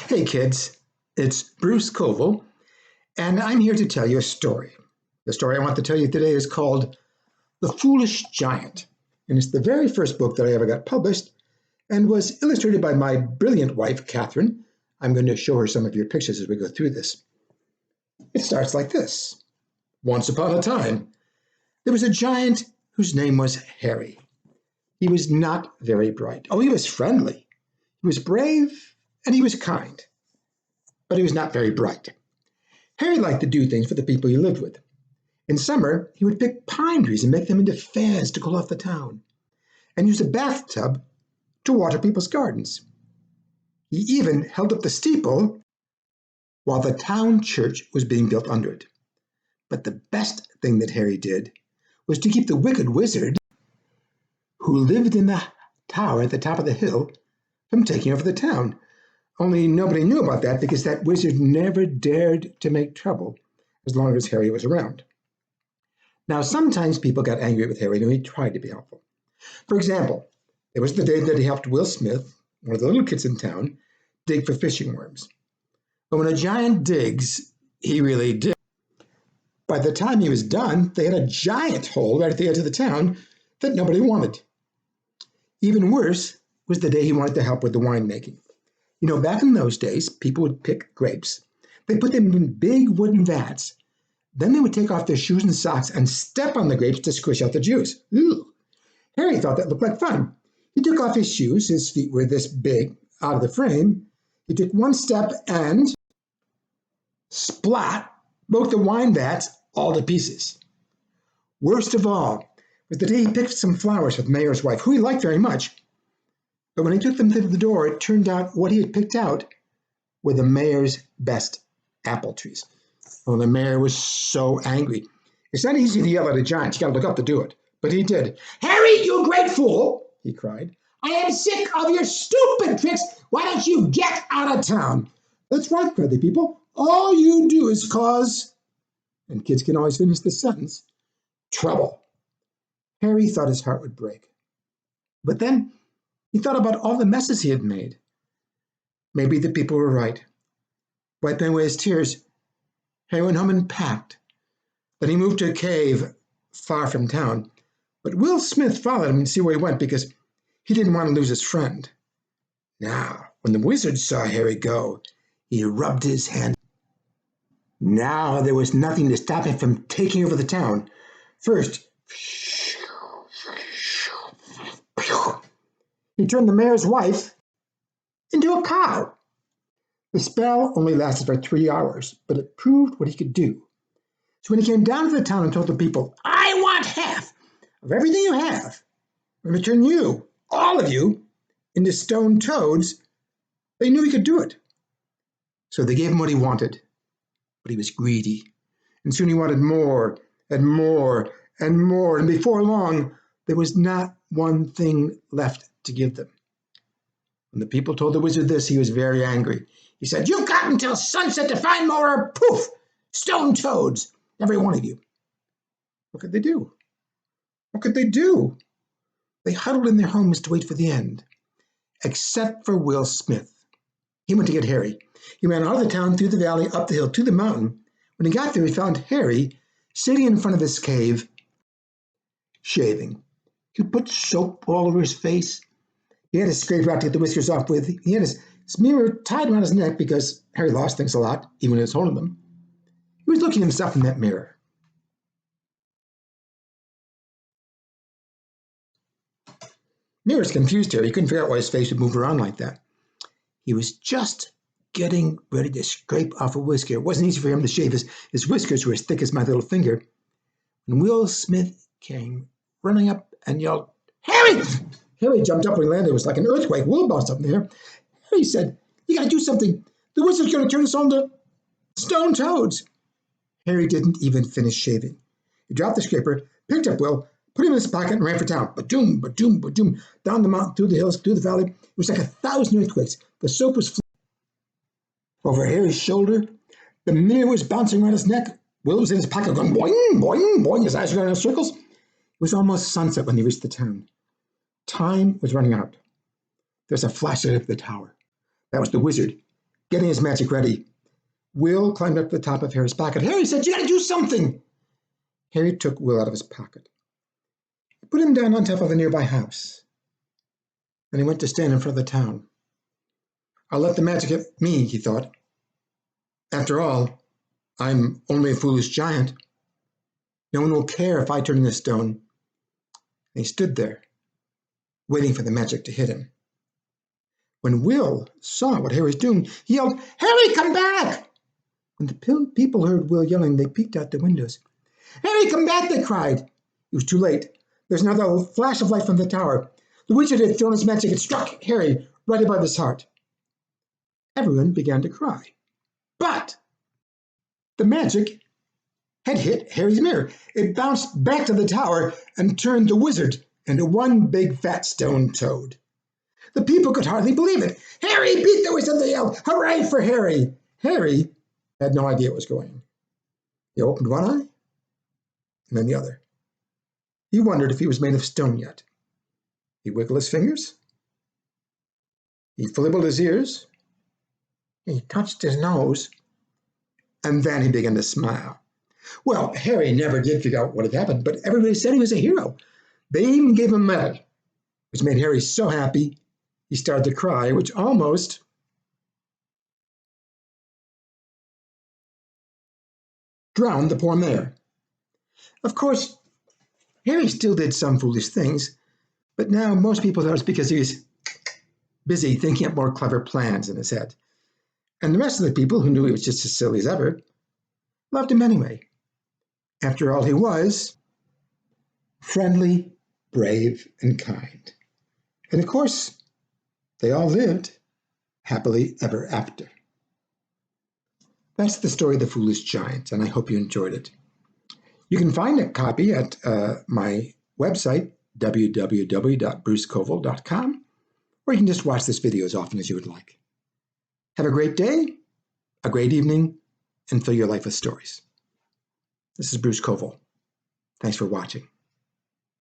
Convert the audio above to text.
Hey kids, it's Bruce Coville, and I'm here to tell you a story. The story I want to tell you today is called The Foolish Giant, and it's the very first book that I ever got published and was illustrated by my brilliant wife, Katherine. I'm going to show her some of your pictures as we go through this. It starts like this. Once upon a time, there was a giant whose name was Harry. He was not very bright. Oh, he was friendly. He was brave, and he was kind. But he was not very bright. Harry liked to do things for the people he lived with. In summer, he would pick pine trees and make them into fans to cool off the town, and use a bathtub to water people's gardens. He even held up the steeple while the town church was being built under it. But the best thing that Harry did was to keep the wicked wizard, who lived in the tower at the top of the hill, from taking over the town. Only nobody knew about that because that wizard never dared to make trouble as long as Harry was around. Now, sometimes people got angry with Harry and he tried to be helpful. For example, it was the day that he helped Will Smith, one of the little kids in town, dig for fishing worms. But when a giant digs, he really digs. By the time he was done, they had a giant hole right at the edge of the town that nobody wanted. Even worse was the day he wanted to help with the winemaking. You know, back in those days, people would pick grapes. They put them in big wooden vats. Then they would take off their shoes and socks and step on the grapes to squish out the juice. Ooh. Harry thought that looked like fun. He took off his shoes, his feet were this big, out of the frame. He took one step and splat, broke the wine vats all to pieces. Worst of all was the day he picked some flowers for the mayor's wife, who he liked very much. But when he took them through the door, it turned out what he had picked out were the mayor's best apple trees. Well, the mayor was so angry. It's not easy to yell at a giant. You got to look up to do it. But he did. "Harry, you great fool," he cried. "I am sick of your stupid tricks. Why don't you get out of town?" "That's right," cried the people. "All you do is cause," and kids can always finish the sentence, "trouble." Harry thought his heart would break. But then he thought about all the messes he had made. Maybe the people were right. Wiping away his tears, Harry went home and packed. Then he moved to a cave far from town. But Will Smith followed him to see where he went because he didn't want to lose his friend. Now, when the wizard saw Harry go, he rubbed his hand. Now there was nothing to stop him from taking over the town. First, he turned the mayor's wife into a cow. The spell only lasted for 3 hours, but it proved what he could do. So when he came down to the town and told the people, "I want half of everything you have, I'm going to turn you, all of you, into stone toads," they knew he could do it. So they gave him what he wanted, but he was greedy. And soon he wanted more and more and more, and before long, there was not one thing left to give them. When the people told the wizard this, he was very angry. He said, "You've got until sunset to find more, or poof, stone toads, every one of you." What could they do? What could they do? They huddled in their homes to wait for the end, except for Will Smith. He went to get Harry. He ran out of the town, through the valley, up the hill, to the mountain. When he got there, he found Harry sitting in front of his cave, shaving. He put soap all over his face. He had a scraper out to get the whiskers off with. He had his mirror tied around his neck because Harry lost things a lot, even when he was holding them. He was looking at himself in that mirror. Mirrors confused Harry. He couldn't figure out why his face would move around like that. He was just getting ready to scrape off a whisker. It wasn't easy for him to shave. His whiskers were as thick as my little finger. When Will Smith came running up and yelled, "Harry!" Harry jumped up when he landed. It was like an earthquake. Will bounced up in the air. Harry said, "You got to do something. The wizard's going to turn us all into stone toads." Harry didn't even finish shaving. He dropped the scraper, picked up Will, put him in his pocket, and ran for town. Ba-doom, ba-doom, ba-doom, down the mountain, through the hills, through the valley. It was like 1,000 earthquakes. The soap was over Harry's shoulder. The mirror was bouncing around his neck. Will was in his pocket going boing, boing, boing. His eyes were going in circles. It was almost sunset when they reached the town. Time was running out. There's a flash of the tower. That was the wizard. Getting his magic ready, Will climbed up to the top of Harry's pocket. Harry said, "You gotta do something." Harry took Will out of his pocket. He put him down on top of a nearby house. Then he went to stand in front of the town. "I'll let the magic hit me," he thought. "After all, I'm only a foolish giant. No one will care if I turn into stone." And he stood there, waiting for the magic to hit him. When Will saw what Harry was doing, he yelled, "Harry, come back!" When the people heard Will yelling, they peeked out the windows. "Harry, come back!" they cried. It was too late. There's another flash of light from the tower. The wizard had thrown his magic and struck Harry right above his heart. Everyone began to cry. But the magic had hit Harry's mirror. It bounced back to the tower and turned the wizard into one big fat stone toad. The people could hardly believe it. "Harry beat the wizard!" they yelled. "Hooray for Harry!" Harry had no idea what was going on. He opened one eye and then the other. He wondered if he was made of stone yet. He wiggled his fingers. He flibbled his ears. He touched his nose. And then he began to smile. Well, Harry never did figure out what had happened, but everybody said he was a hero. They even gave him a medal, which made Harry so happy he started to cry, which almost drowned the poor mayor. Of course, Harry still did some foolish things, but now most people thought it's because he was busy thinking up more clever plans in his head. And the rest of the people, who knew he was just as silly as ever, loved him anyway. After all, he was friendly, brave, and kind. And of course, they all lived happily ever after. That's the story of the Foolish Giant, and I hope you enjoyed it. You can find a copy at my website, www.brucecoville.com, or you can just watch this video as often as you would like. Have a great day, a great evening, and fill your life with stories. This is Bruce Coville. Thanks for watching.